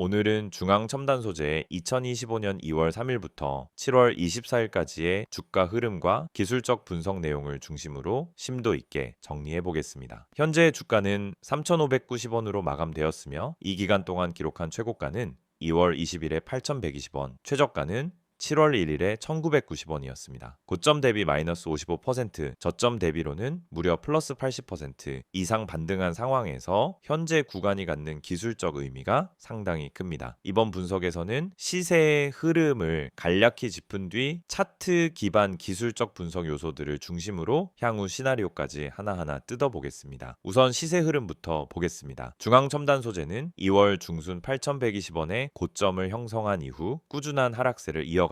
오늘은 중앙첨단 소재의 2025년 2월 3일부터 7월 24일까지의 주가 흐름과 기술적 분석 내용을 중심으로 심도 있게 정리해 보겠습니다. 현재 주가는 3,590원으로 마감되었으며 이 기간 동안 기록한 최고가는 2월 20일에 8,120원, 최저가는 7월 1일에 1990원이었습니다. 고점 대비 마이너스 55%, 저점 대비로는 무려 플러스 80% 이상 반등한 상황에서 현재 구간이 갖는 기술적 의미가 상당히 큽니다. 이번 분석에서는 시세의 흐름을 간략히 짚은 뒤 차트 기반 기술적 분석 요소들을 중심으로 향후 시나리오까지 하나하나 뜯어보겠습니다. 우선 시세 흐름부터 보겠습니다. 중앙첨단 소재는 2월 중순 8,120원의 고점을 형성한 이후 꾸준한 하락세를 이어갔습니다.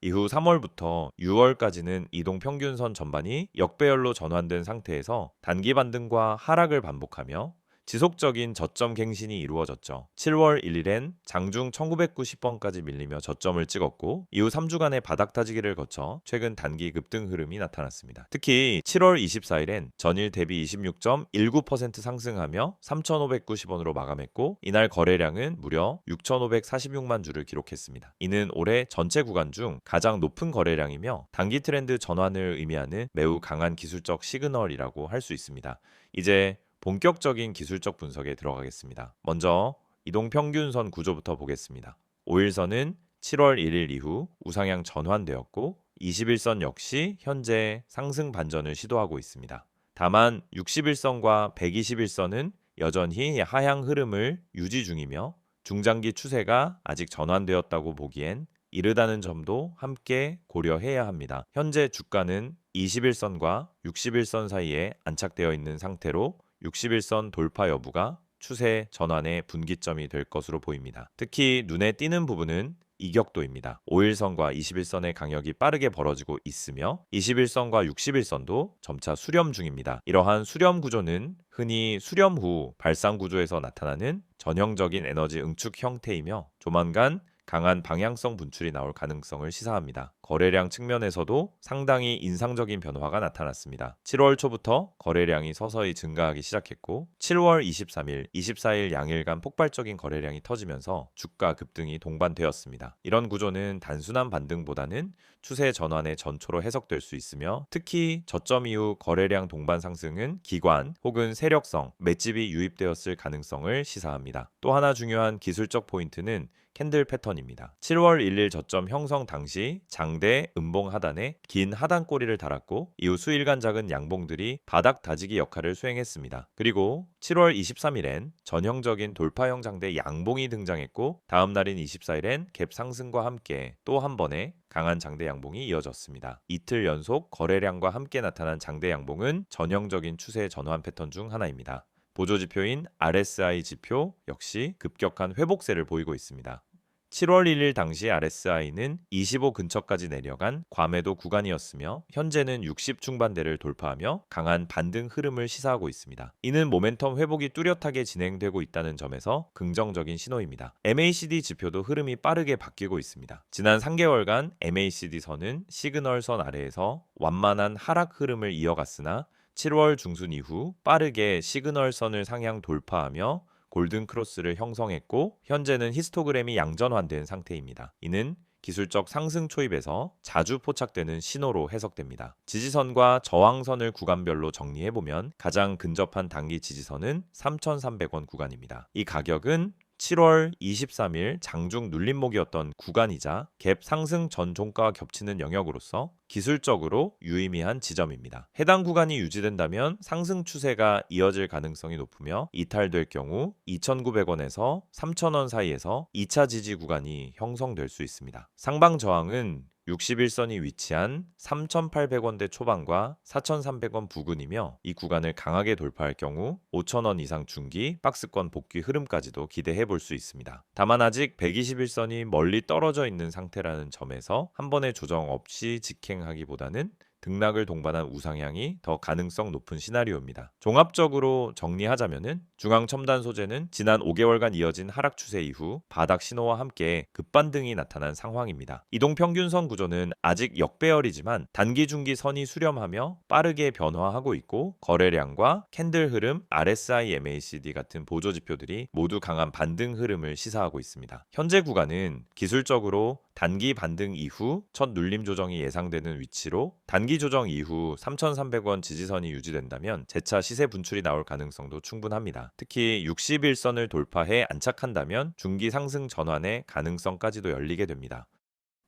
이후 3월부터 6월까지는 이동평균선 전반이 역배열로 전환된 상태에서 단기 반등과 하락을 반복하며 지속적인 저점 갱신이 이루어졌죠. 7월 1일엔 장중 1990원까지 밀리며 저점을 찍었고 이후 3주간의 바닥 타지기를 거쳐 최근 단기 급등 흐름이 나타났습니다. 특히 7월 24일엔 전일 대비 26.19% 상승하며 3,590원으로 마감했고 이날 거래량은 무려 6,546만 주를 기록했습니다. 이는 올해 전체 구간 중 가장 높은 거래량이며 단기 트렌드 전환을 의미하는 매우 강한 기술적 시그널이라고 할 수 있습니다. 이제 본격적인 기술적 분석에 들어가겠습니다. 먼저 이동평균선 구조부터 보겠습니다. 5일선은 7월 1일 이후 우상향 전환되었고 21선 역시 현재 상승 반전을 시도하고 있습니다. 다만 61선과 121선은 여전히 하향 흐름을 유지 중이며 중장기 추세가 아직 전환되었다고 보기엔 이르다는 점도 함께 고려해야 합니다. 현재 주가는 21선과 61선 사이에 안착되어 있는 상태로 61선 돌파 여부가 추세 전환의 분기점이 될 것으로 보입니다. 특히 눈에 띄는 부분은 이격도입니다. 5일선과 21선의 강역이 빠르게 벌어지고 있으며 21선과 61선도 점차 수렴 중입니다. 이러한 수렴 구조는 흔히 수렴 후 발상 구조에서 나타나는 전형적인 에너지 응축 형태이며 조만간 강한 방향성 분출이 나올 가능성을 시사합니다. 거래량 측면에서도 상당히 인상적인 변화가 나타났습니다. 7월 초부터 거래량이 서서히 증가하기 시작했고 7월 23일, 24일 양일간 폭발적인 거래량이 터지면서 주가 급등이 동반되었습니다. 이런 구조는 단순한 반등보다는 추세 전환의 전초로 해석될 수 있으며 특히 저점 이후 거래량 동반 상승은 기관 혹은 세력성, 맷집이 유입되었을 가능성을 시사합니다. 또 하나 중요한 기술적 포인트는 캔들 패턴입니다. 7월 1일 저점 형성 당시 장대 음봉 하단에 긴 하단 꼬리를 달았고 이후 수일간 작은 양봉들이 바닥 다지기 역할을 수행했습니다. 그리고 7월 23일엔 전형적인 돌파형 장대 양봉이 등장했고 다음 날인 24일엔 갭 상승과 함께 또 한 번의 강한 장대 양봉이 이어졌습니다. 이틀 연속 거래량과 함께 나타난 장대 양봉은 전형적인 추세 전환 패턴 중 하나입니다. 보조지표인 RSI 지표 역시 급격한 회복세를 보이고 있습니다. 7월 1일 당시 RSI는 25 근처까지 내려간 과매도 구간이었으며 현재는 60 중반대를 돌파하며 강한 반등 흐름을 시사하고 있습니다. 이는 모멘텀 회복이 뚜렷하게 진행되고 있다는 점에서 긍정적인 신호입니다. MACD 지표도 흐름이 빠르게 바뀌고 있습니다. 지난 3개월간 MACD 선은 시그널 선 아래에서 완만한 하락 흐름을 이어갔으나 7월 중순 이후 빠르게 시그널 선을 상향 돌파하며 골든 크로스를 형성했고 현재는 히스토그램이 양전환된 상태입니다. 이는 기술적 상승 초입에서 자주 포착되는 신호로 해석됩니다. 지지선과 저항선을 구간별로 정리해보면 가장 근접한 단기 지지선은 3,300원 구간입니다. 이 가격은 7월 23일 장중 눌림목이었던 구간이자 갭 상승 전 종가와 겹치는 영역으로서 기술적으로 유의미한 지점입니다. 해당 구간이 유지된다면 상승 추세가 이어질 가능성이 높으며 이탈될 경우 2,900원에서 3,000원 사이에서 2차 지지 구간이 형성될 수 있습니다. 상방 저항은 61선이 위치한 3,800원대 초반과 4,300원 부근이며 이 구간을 강하게 돌파할 경우 5,000원 이상 중기 박스권 복귀 흐름까지도 기대해 볼 수 있습니다. 다만 아직 121선이 멀리 떨어져 있는 상태라는 점에서 한 번의 조정 없이 직행하기보다는 등락을 동반한 우상향이 더 가능성 높은 시나리오입니다. 종합적으로 정리하자면은 중앙 첨단 소재는 지난 5개월간 이어진 하락 추세 이후 바닥 신호와 함께 급반등이 나타난 상황입니다. 이동 평균선 구조는 아직 역배열이지만 단기 중기 선이 수렴하며 빠르게 변화하고 있고 거래량과 캔들 흐름, RSI, MACD 같은 보조 지표들이 모두 강한 반등 흐름을 시사하고 있습니다. 현재 구간은 기술적으로 단기 반등 이후 첫 눌림 조정이 예상되는 위치로 단기 조정 이후 3,300원 지지선이 유지된다면 재차 시세 분출이 나올 가능성도 충분합니다. 특히 60일선을 돌파해 안착한다면 중기 상승 전환의 가능성까지도 열리게 됩니다.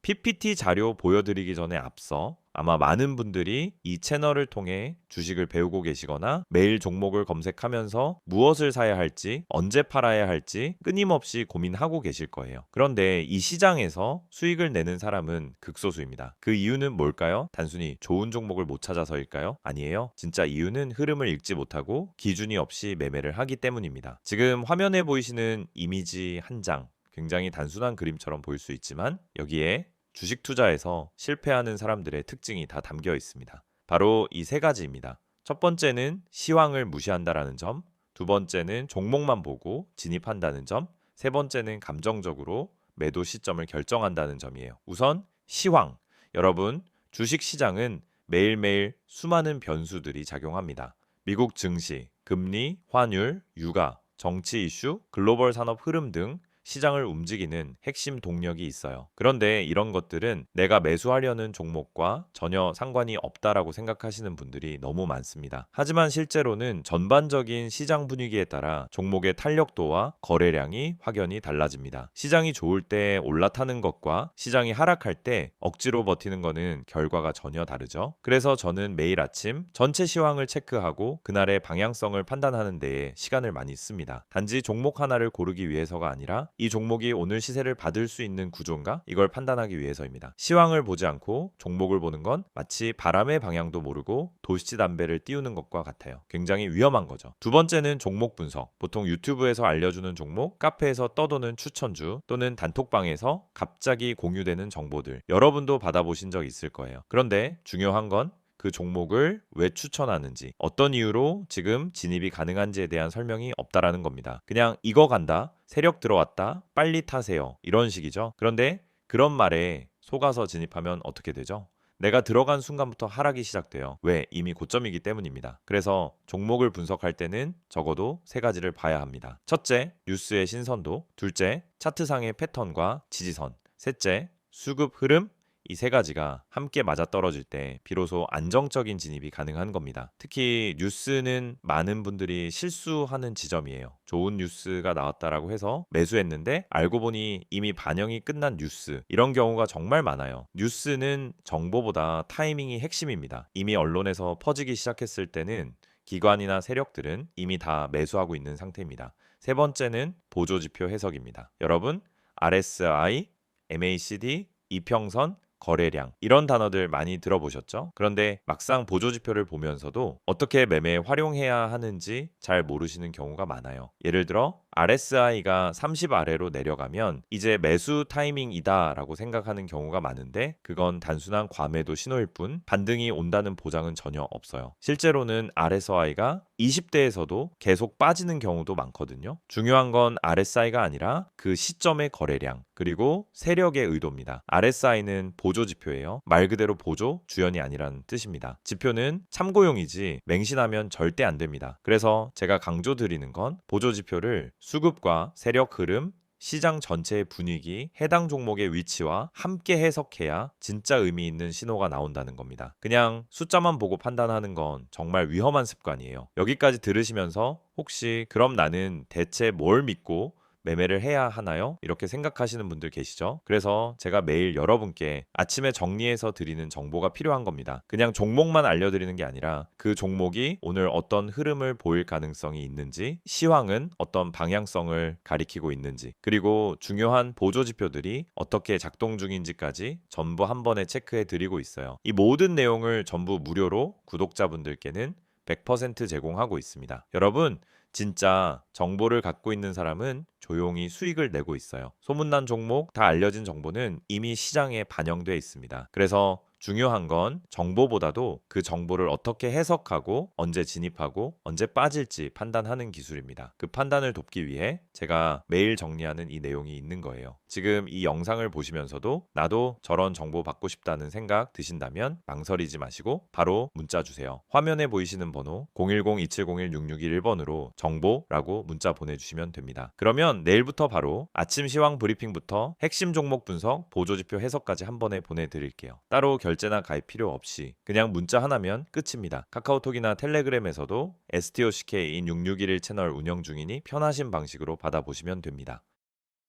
PPT 자료 보여드리기 전에 앞서 아마 많은 분들이 이 채널을 통해 주식을 배우고 계시거나 매일 종목을 검색하면서 무엇을 사야 할지, 언제 팔아야 할지 끊임없이 고민하고 계실 거예요. 그런데 이 시장에서 수익을 내는 사람은 극소수입니다. 그 이유는 뭘까요? 단순히 좋은 종목을 못 찾아서일까요? 아니에요. 진짜 이유는 흐름을 읽지 못하고 기준이 없이 매매를 하기 때문입니다. 지금 화면에 보이시는 이미지 한 장, 굉장히 단순한 그림처럼 보일 수 있지만 여기에 주식 투자에서 실패하는 사람들의 특징이 다 담겨 있습니다. 바로 이 세 가지입니다. 첫 번째는 시황을 무시한다라는 점, 두 번째는 종목만 보고 진입한다는 점, 세 번째는 감정적으로 매도 시점을 결정한다는 점이에요. 우선 시황. 여러분, 주식 시장은 매일매일 수많은 변수들이 작용합니다. 미국 증시, 금리, 환율, 유가, 정치 이슈, 글로벌 산업 흐름 등 시장을 움직이는 핵심 동력이 있어요. 그런데 이런 것들은 내가 매수하려는 종목과 전혀 상관이 없다라고 생각하시는 분들이 너무 많습니다. 하지만 실제로는 전반적인 시장 분위기에 따라 종목의 탄력도와 거래량이 확연히 달라집니다. 시장이 좋을 때 올라타는 것과 시장이 하락할 때 억지로 버티는 것은 결과가 전혀 다르죠. 그래서 저는 매일 아침 전체 시황을 체크하고 그날의 방향성을 판단하는 데에 시간을 많이 씁니다. 단지 종목 하나를 고르기 위해서가 아니라 이 종목이 오늘 시세를 받을 수 있는 구조인가? 이걸 판단하기 위해서입니다. 시황을 보지 않고 종목을 보는 건 마치 바람의 방향도 모르고 도시담배를 띄우는 것과 같아요. 굉장히 위험한 거죠. 두 번째는 종목 분석. 보통 유튜브에서 알려주는 종목, 카페에서 떠도는 추천주 또는 단톡방에서 갑자기 공유되는 정보들. 여러분도 받아보신 적 있을 거예요. 그런데 중요한 건 그 종목을 왜 추천하는지, 어떤 이유로 지금 진입이 가능한지에 대한 설명이 없다라는 겁니다. 그냥 이거 간다, 세력 들어왔다, 빨리 타세요. 이런 식이죠. 그런데 그런 말에 속아서 진입하면 어떻게 되죠? 내가 들어간 순간부터 하락이 시작돼요. 왜? 이미 고점이기 때문입니다. 그래서 종목을 분석할 때는 적어도 세 가지를 봐야 합니다. 첫째, 뉴스의 신선도. 둘째, 차트상의 패턴과 지지선. 셋째, 수급 흐름. 이 세 가지가 함께 맞아떨어질 때 비로소 안정적인 진입이 가능한 겁니다. 특히 뉴스는 많은 분들이 실수하는 지점이에요. 좋은 뉴스가 나왔다라고 해서 매수했는데 알고 보니 이미 반영이 끝난 뉴스. 이런 경우가 정말 많아요. 뉴스는 정보보다 타이밍이 핵심입니다. 이미 언론에서 퍼지기 시작했을 때는 기관이나 세력들은 이미 다 매수하고 있는 상태입니다. 세 번째는 보조지표 해석입니다. 여러분, RSI, MACD, 이평선, 거래량 이런 단어들 많이 들어보셨죠? 그런데 막상 보조지표를 보면서도 어떻게 매매에 활용해야 하는지 잘 모르시는 경우가 많아요. 예를 들어 RSI가 30 아래로 내려가면 이제 매수 타이밍이다 라고 생각하는 경우가 많은데 그건 단순한 과매도 신호일 뿐 반등이 온다는 보장은 전혀 없어요. 실제로는 RSI가 20대에서도 계속 빠지는 경우도 많거든요. 중요한 건 RSI가 아니라 그 시점의 거래량 그리고 세력의 의도입니다. RSI는 보조지표예요. 말 그대로 보조, 주연이 아니라는 뜻입니다. 지표는 참고용이지 맹신하면 절대 안 됩니다. 그래서 제가 강조드리는 건 보조지표를 수급과 세력 흐름, 시장 전체의 분위기, 해당 종목의 위치와 함께 해석해야 진짜 의미 있는 신호가 나온다는 겁니다. 그냥 숫자만 보고 판단하는 건 정말 위험한 습관이에요. 여기까지 들으시면서 혹시 그럼 나는 대체 뭘 믿고 매매를 해야 하나요? 이렇게 생각하시는 분들 계시죠? 그래서 제가 매일 여러분께 아침에 정리해서 드리는 정보가 필요한 겁니다. 그냥 종목만 알려드리는 게 아니라 그 종목이 오늘 어떤 흐름을 보일 가능성이 있는지, 시황은 어떤 방향성을 가리키고 있는지, 그리고 중요한 보조 지표들이 어떻게 작동 중인지까지 전부 한 번에 체크해 드리고 있어요. 이 모든 내용을 전부 무료로 구독자분들께는 100% 제공하고 있습니다. 여러분, 진짜 정보를 갖고 있는 사람은 조용히 수익을 내고 있어요. 소문난 종목, 다 알려진 정보는 이미 시장에 반영돼 있습니다. 그래서 중요한 건 정보보다도 그 정보를 어떻게 해석하고 언제 진입하고 언제 빠질지 판단하는 기술입니다. 그 판단을 돕기 위해 제가 매일 정리하는 이 내용이 있는 거예요. 지금 이 영상을 보시면서도 나도 저런 정보 받고 싶다는 생각 드신다면 망설이지 마시고 바로 문자 주세요. 화면에 보이시는 번호 010-2701-6621번으로 정보라고 문자 보내주시면 됩니다. 그러면 내일부터 바로 아침 시황 브리핑부터 핵심 종목 분석, 보조지표 해석까지 한 번에 보내드릴게요. 따로 결제나 가입 필요 없이 그냥 문자 하나면 끝입니다. 카카오톡이나 텔레그램에서도 STOCK인 6611 채널 운영 중이니 편하신 방식으로 받아보시면 됩니다.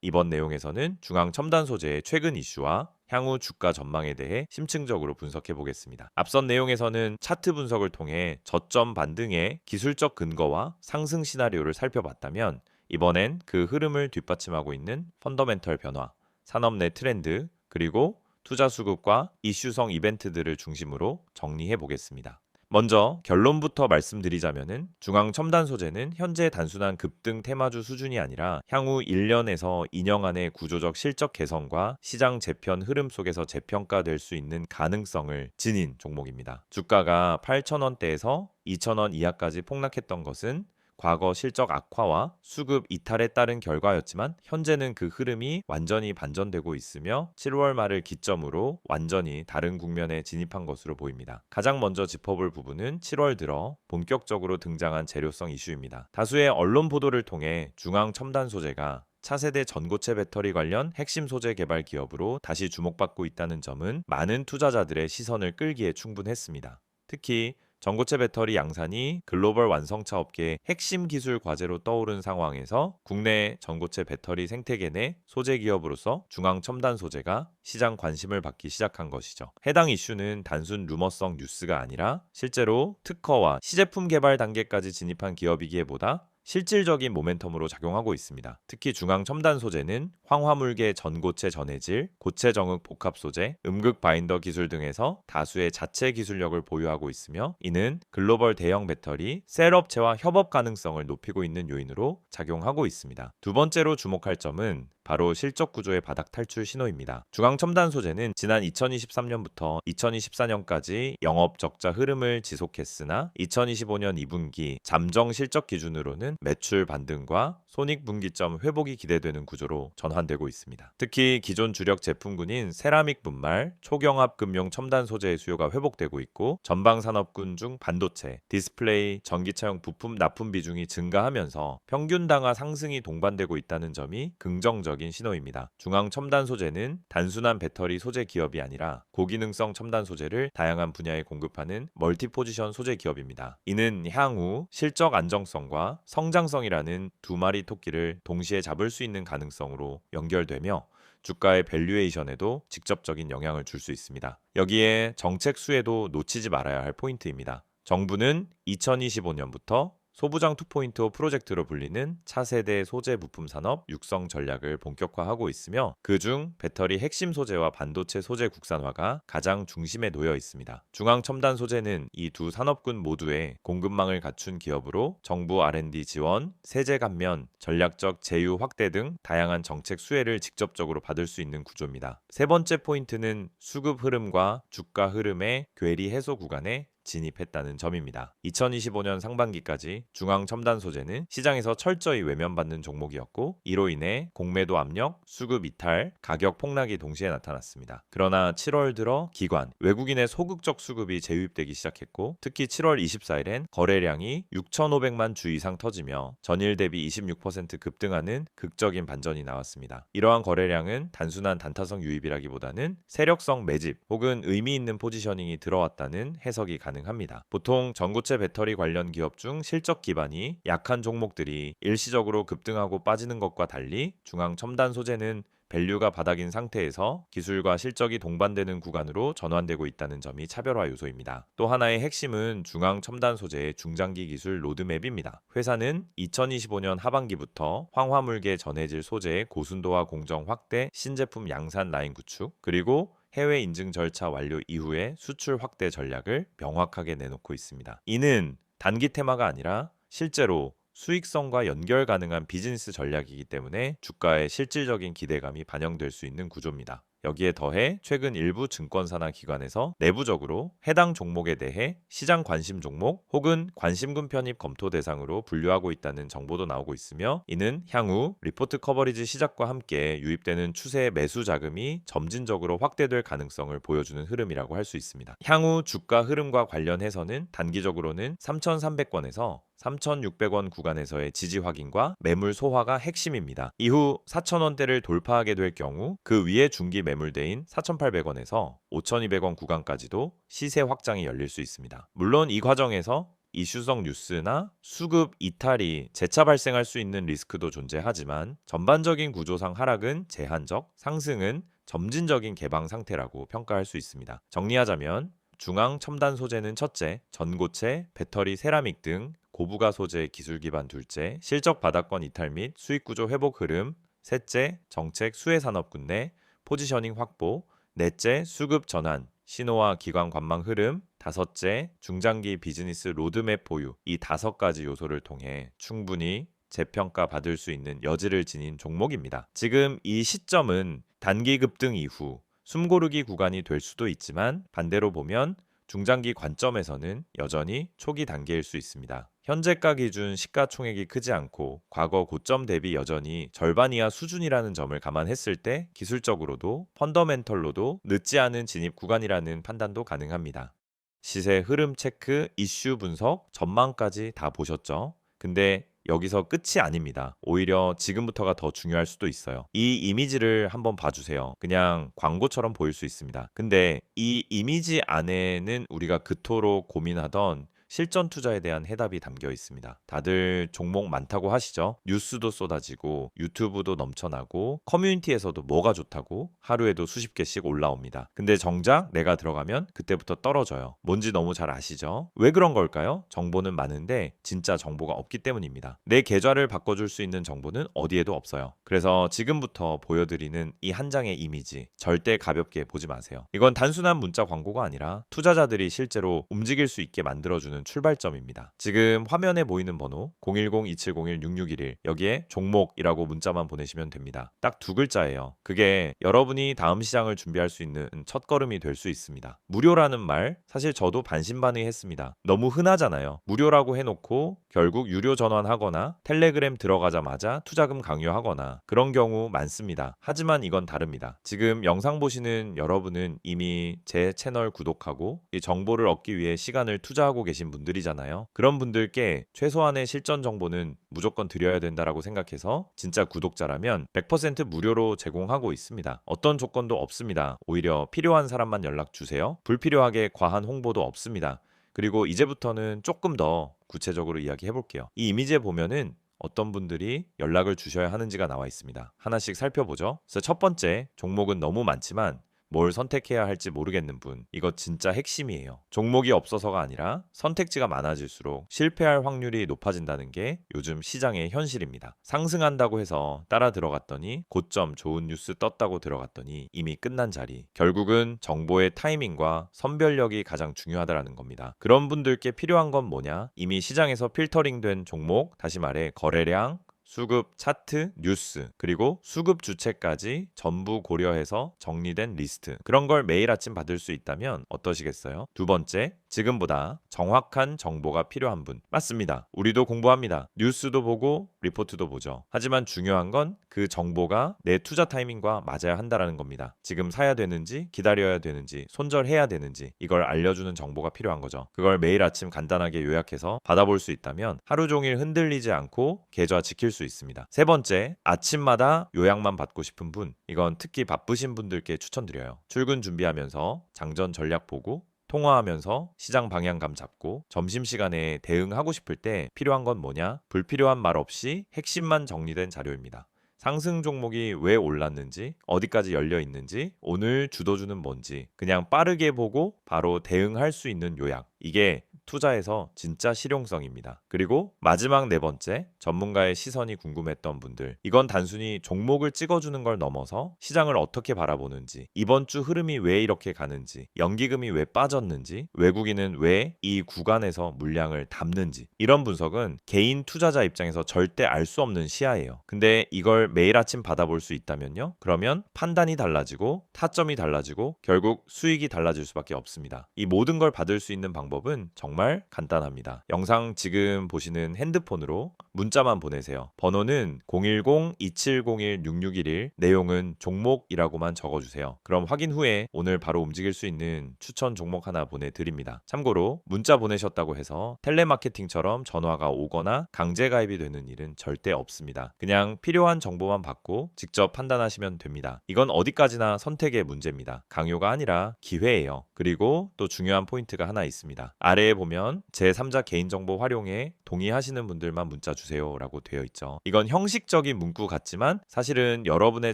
이번 내용에서는 중앙 첨단 소재의 최근 이슈와 향후 주가 전망에 대해 심층적으로 분석해 보겠습니다. 앞선 내용에서는 차트 분석을 통해 저점 반등의 기술적 근거와 상승 시나리오를 살펴봤다면 이번엔 그 흐름을 뒷받침하고 있는 펀더멘털 변화, 산업 내 트렌드, 그리고 투자 수급과 이슈성 이벤트들을 중심으로 정리해 보겠습니다. 먼저 결론부터 말씀드리자면은 중앙 첨단 소재는 현재 단순한 급등 테마주 수준이 아니라 향후 1년에서 2년 안의 구조적 실적 개선과 시장 재편 흐름 속에서 재평가될 수 있는 가능성을 지닌 종목입니다. 주가가 8,000원대에서 2,000원 이하까지 폭락했던 것은 과거 실적 악화와 수급 이탈에 따른 결과였지만 현재는 그 흐름이 완전히 반전되고 있으며 7월 말을 기점으로 완전히 다른 국면에 진입한 것으로 보입니다. 가장 먼저 짚어볼 부분은 7월 들어 본격적으로 등장한 재료성 이슈입니다. 다수의 언론 보도를 통해 중앙 첨단 소재가 차세대 전고체 배터리 관련 핵심 소재 개발 기업으로 다시 주목받고 있다는 점은 많은 투자자들의 시선을 끌기에 충분했습니다. 특히 전고체 배터리 양산이 글로벌 완성차 업계의 핵심 기술 과제로 떠오른 상황에서 국내 전고체 배터리 생태계 내 소재 기업으로서 중앙 첨단 소재가 시장 관심을 받기 시작한 것이죠. 해당 이슈는 단순 루머성 뉴스가 아니라 실제로 특허와 시제품 개발 단계까지 진입한 기업이기보다 실질적인 모멘텀으로 작용하고 있습니다. 특히 중앙 첨단 소재는 황화물계 전고체 전해질, 고체 정흑 복합 소재, 음극 바인더 기술 등에서 다수의 자체 기술력을 보유하고 있으며 이는 글로벌 대형 배터리, 셀업체와 협업 가능성을 높이고 있는 요인으로 작용하고 있습니다. 두 번째로 주목할 점은 바로 실적 구조의 바닥 탈출 신호입니다. 중앙 첨단 소재는 지난 2023년부터 2024년까지 영업 적자 흐름을 지속했으나 2025년 2분기 잠정 실적 기준으로는 매출 반등과 손익분기점 회복이 기대되는 구조로 전환되고 있습니다. 특히 기존 주력 제품군인 세라믹 분말, 초경합 금용 첨단 소재의 수요가 회복되고 있고 전방 산업군 중 반도체, 디스플레이, 전기차용 부품 납품 비중이 증가하면서 평균 당하 상승이 동반되고 있다는 점이 긍정적인 신호입니다. 중앙 첨단 소재는 단순한 배터리 소재 기업이 아니라 고기능성 첨단 소재를 다양한 분야에 공급하는 멀티포지션 소재 기업입니다. 이는 향후 실적 안정성과 성장성이라는 두 마리 토끼를 동시에 잡을 수 있는 가능성으로 연결되며 주가의 밸류에이션에도 직접적인 영향을 줄 수 있습니다. 여기에 정책 수혜도 놓치지 말아야 할 포인트입니다. 정부는 2025년부터 소부장 2.5 프로젝트로 불리는 차세대 소재 부품 산업 육성 전략을 본격화하고 있으며 그중 배터리 핵심 소재와 반도체 소재 국산화가 가장 중심에 놓여 있습니다. 중앙 첨단 소재는 이 두 산업군 모두의 공급망을 갖춘 기업으로 정부 R&D 지원, 세제 감면, 전략적 제휴 확대 등 다양한 정책 수혜를 직접적으로 받을 수 있는 구조입니다. 세 번째 포인트는 수급 흐름과 주가 흐름의 괴리 해소 구간에 진입했다는 점입니다. 2025년 상반기까지 중앙 첨단 소재는 시장에서 철저히 외면받는 종목이었고 이로 인해 공매도 압력, 수급 이탈, 가격 폭락이 동시에 나타났습니다. 그러나 7월 들어 기관, 외국인의 소극적 수급이 재유입되기 시작했고 특히 7월 24일엔 거래량이 6,500만 주 이상 터지며 전일 대비 26% 급등하는 극적인 반전이 나왔습니다. 이러한 거래량은 단순한 단타성 유입이라기보다는 세력성 매집 혹은 의미 있는 포지셔닝이 들어왔다는 해석이 가능합니다. 보통 전고체 배터리 관련 기업 중 실적 기반이 약한 종목들이 일시적으로 급등하고 빠지는 것과 달리 중앙 첨단 소재는 밸류가 바닥인 상태에서 기술과 실적이 동반되는 구간으로 전환되고 있다는 점이 차별화 요소입니다. 또 하나의 핵심은 중앙 첨단 소재의 중장기 기술 로드맵입니다. 회사는 2025년 하반기부터 황화물계 전해질 소재의 고순도화 공정 확대, 신제품 양산 라인 구축, 그리고 해외 인증 절차 완료 이후에 수출 확대 전략을 명확하게 내놓고 있습니다. 이는 단기 테마가 아니라 실제로 수익성과 연결 가능한 비즈니스 전략이기 때문에 주가에 실질적인 기대감이 반영될 수 있는 구조입니다. 여기에 더해 최근 일부 증권사나 기관에서 내부적으로 해당 종목에 대해 시장 관심 종목 혹은 관심군 편입 검토 대상으로 분류하고 있다는 정보도 나오고 있으며, 이는 향후 리포트 커버리지 시작과 함께 유입되는 추세의 매수 자금이 점진적으로 확대될 가능성을 보여주는 흐름이라고 할 수 있습니다. 향후 주가 흐름과 관련해서는 단기적으로는 3,300원에서 3,600원 구간에서의 지지 확인과 매물 소화가 핵심입니다. 이후 4,000원대를 돌파하게 될 경우 그 위에 중기 매물대인 4,800원에서 5,200원 구간까지도 시세 확장이 열릴 수 있습니다. 물론 이 과정에서 이슈성 뉴스나 수급 이탈이 재차 발생할 수 있는 리스크도 존재하지만, 전반적인 구조상 하락은 제한적, 상승은 점진적인 개방 상태라고 평가할 수 있습니다. 정리하자면 중앙 첨단 소재는 첫째, 전고체, 배터리, 세라믹 등 고부가 소재 기술 기반 둘째, 실적 바닥권 이탈 및 수익 구조 회복 흐름, 셋째, 정책 수혜 산업군 내 포지셔닝 확보, 넷째, 수급 전환, 신호와 기관 관망 흐름, 다섯째, 중장기 비즈니스 로드맵 보유. 이 5가지 요소를 통해 충분히 재평가 받을 수 있는 여지를 지닌 종목입니다. 지금 이 시점은 단기 급등 이후 숨고르기 구간이 될 수도 있지만, 반대로 보면 중장기 관점에서는 여전히 초기 단계일 수 있습니다. 현재가 기준 시가총액이 크지 않고 과거 고점 대비 여전히 절반 이하 수준이라는 점을 감안했을 때 기술적으로도 펀더멘털로도 늦지 않은 진입 구간이라는 판단도 가능합니다. 시세 흐름 체크, 이슈 분석, 전망까지 다 보셨죠? 근데 여기서 끝이 아닙니다. 오히려 지금부터가 더 중요할 수도 있어요. 이 이미지를 한번 봐주세요. 그냥 광고처럼 보일 수 있습니다. 근데 이 이미지 안에는 우리가 그토록 고민하던 실전 투자에 대한 해답이 담겨 있습니다. 다들 종목 많다고 하시죠? 뉴스도 쏟아지고 유튜브도 넘쳐나고 커뮤니티에서도 뭐가 좋다고 하루에도 수십 개씩 올라옵니다. 근데 정작 내가 들어가면 그때부터 떨어져요. 뭔지 너무 잘 아시죠? 왜 그런 걸까요? 정보는 많은데 진짜 정보가 없기 때문입니다. 내 계좌를 바꿔줄 수 있는 정보는 어디에도 없어요. 그래서 지금부터 보여드리는 이 한 장의 이미지 절대 가볍게 보지 마세요. 이건 단순한 문자 광고가 아니라 투자자들이 실제로 움직일 수 있게 만들어주는 출발점입니다. 지금 화면에 보이는 번호 010-2701-6611, 여기에 종목이라고 문자만 보내시면 됩니다. 딱 2글자예요. 그게 여러분이 다음 시장을 준비할 수 있는 첫걸음이 될 수 있습니다. 무료라는 말 사실 저도 반신반의했습니다. 너무 흔하잖아요. 무료라고 해놓고 결국 유료 전환하거나 텔레그램 들어가자마자 투자금 강요하거나 그런 경우 많습니다. 하지만 이건 다릅니다. 지금 영상 보시는 여러분은 이미 제 채널 구독하고 이 정보를 얻기 위해 시간을 투자하고 계신 분들이잖아요. 그런 분들께 최소한의 실전 정보는 무조건 드려야 된다라고 생각해서 진짜 구독자라면 100% 무료로 제공하고 있습니다. 어떤 조건도 없습니다. 오히려 필요한 사람만 연락 주세요. 불필요하게 과한 홍보도 없습니다. 그리고 이제부터는 조금 더 구체적으로 이야기해 볼게요. 이 이미지에 보면은 어떤 분들이 연락을 주셔야 하는지가 나와 있습니다. 하나씩 살펴보죠. 그래서 첫 번째, 종목은 너무 많지만 뭘 선택해야 할지 모르겠는 분, 이거 진짜 핵심이에요. 종목이 없어서가 아니라 선택지가 많아질수록 실패할 확률이 높아진다는 게 요즘 시장의 현실입니다. 상승한다고 해서 따라 들어갔더니 고점 좋은 뉴스 떴다고 들어갔더니 이미 끝난 자리. 결국은 정보의 타이밍과 선별력이 가장 중요하다는 겁니다. 그런 분들께 필요한 건 뭐냐? 이미 시장에서 필터링된 종목, 다시 말해 거래량, 수급 차트, 뉴스, 그리고 수급 주체까지 전부 고려해서 정리된 리스트. 그런 걸 매일 아침 받을 수 있다면 어떠시겠어요? 두 번째, 지금보다 정확한 정보가 필요한 분. 맞습니다. 우리도 공부합니다. 뉴스도 보고 리포트도 보죠. 하지만 중요한 건 그 정보가 내 투자 타이밍과 맞아야 한다는 겁니다. 지금 사야 되는지, 기다려야 되는지, 손절해야 되는지 이걸 알려주는 정보가 필요한 거죠. 그걸 매일 아침 간단하게 요약해서 받아볼 수 있다면 하루 종일 흔들리지 않고 계좌 지킬 수 있습니다. 세 번째, 아침마다 요약만 받고 싶은 분. 이건 특히 바쁘신 분들께 추천드려요. 출근 준비하면서 장전 전략 보고 통화하면서 시장 방향감 잡고 점심시간에 대응하고 싶을 때 필요한 건 뭐냐? 불필요한 말 없이 핵심만 정리된 자료입니다. 상승 종목이 왜 올랐는지, 어디까지 열려 있는지, 오늘 주도주는 뭔지 그냥 빠르게 보고 바로 대응할 수 있는 요약. 이게 투자에서 진짜 실용성입니다. 그리고 마지막 네 번째, 전문가의 시선이 궁금했던 분들. 이건 단순히 종목을 찍어주는 걸 넘어서 시장을 어떻게 바라보는지, 이번 주 흐름이 왜 이렇게 가는지, 연기금이 왜 빠졌는지, 외국인은 왜 이 구간에서 물량을 담는지, 이런 분석은 개인 투자자 입장에서 절대 알 수 없는 시야예요. 근데 이걸 매일 아침 받아볼 수 있다면요? 그러면 판단이 달라지고 타점이 달라지고 결국 수익이 달라질 수밖에 없습니다. 이 모든 걸 받을 수 있는 방법은 정말 간단합니다. 영상 지금 보시는 핸드폰으로 문자만 보내세요. 번호는 010-2701-6611, 내용은 종목이라고만 적어주세요. 그럼 확인 후에 오늘 바로 움직일 수 있는 추천 종목 하나 보내드립니다. 참고로 문자 보내셨다고 해서 텔레마케팅처럼 전화가 오거나 강제 가입이 되는 일은 절대 없습니다. 그냥 필요한 정보만 받고 직접 판단하시면 됩니다. 이건 어디까지나 선택의 문제입니다. 강요가 아니라 기회예요. 그리고 또 중요한 포인트가 하나 있습니다. 아래에 보면 제3자 개인정보 활용에 동의하시는 분들만 문자 주세요 라고 되어 있죠. 이건 형식적인 문구 같지만 사실은 여러분의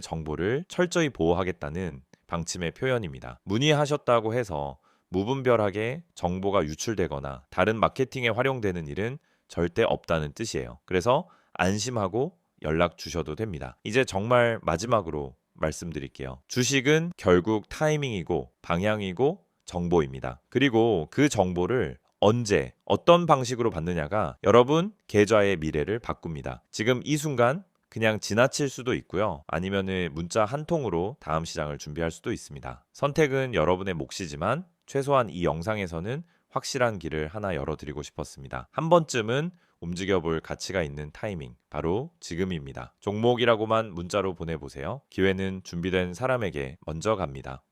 정보를 철저히 보호하겠다는 방침의 표현입니다. 문의하셨다고 해서 무분별하게 정보가 유출되거나 다른 마케팅에 활용되는 일은 절대 없다는 뜻이에요. 그래서 안심하고 연락 주셔도 됩니다. 이제 정말 마지막으로 말씀드릴게요. 주식은 결국 타이밍이고 방향이고 정보입니다. 그리고 그 정보를 언제 어떤 방식으로 받느냐가 여러분 계좌의 미래를 바꿉니다. 지금 이 순간 그냥 지나칠 수도 있고요. 아니면은 문자 한 통으로 다음 시장을 준비할 수도 있습니다. 선택은 여러분의 몫이지만 최소한 이 영상에서는 확실한 길을 하나 열어드리고 싶었습니다. 한 번쯤은 움직여볼 가치가 있는 타이밍, 바로 지금입니다. 종목이라고만 문자로 보내보세요. 기회는 준비된 사람에게 먼저 갑니다.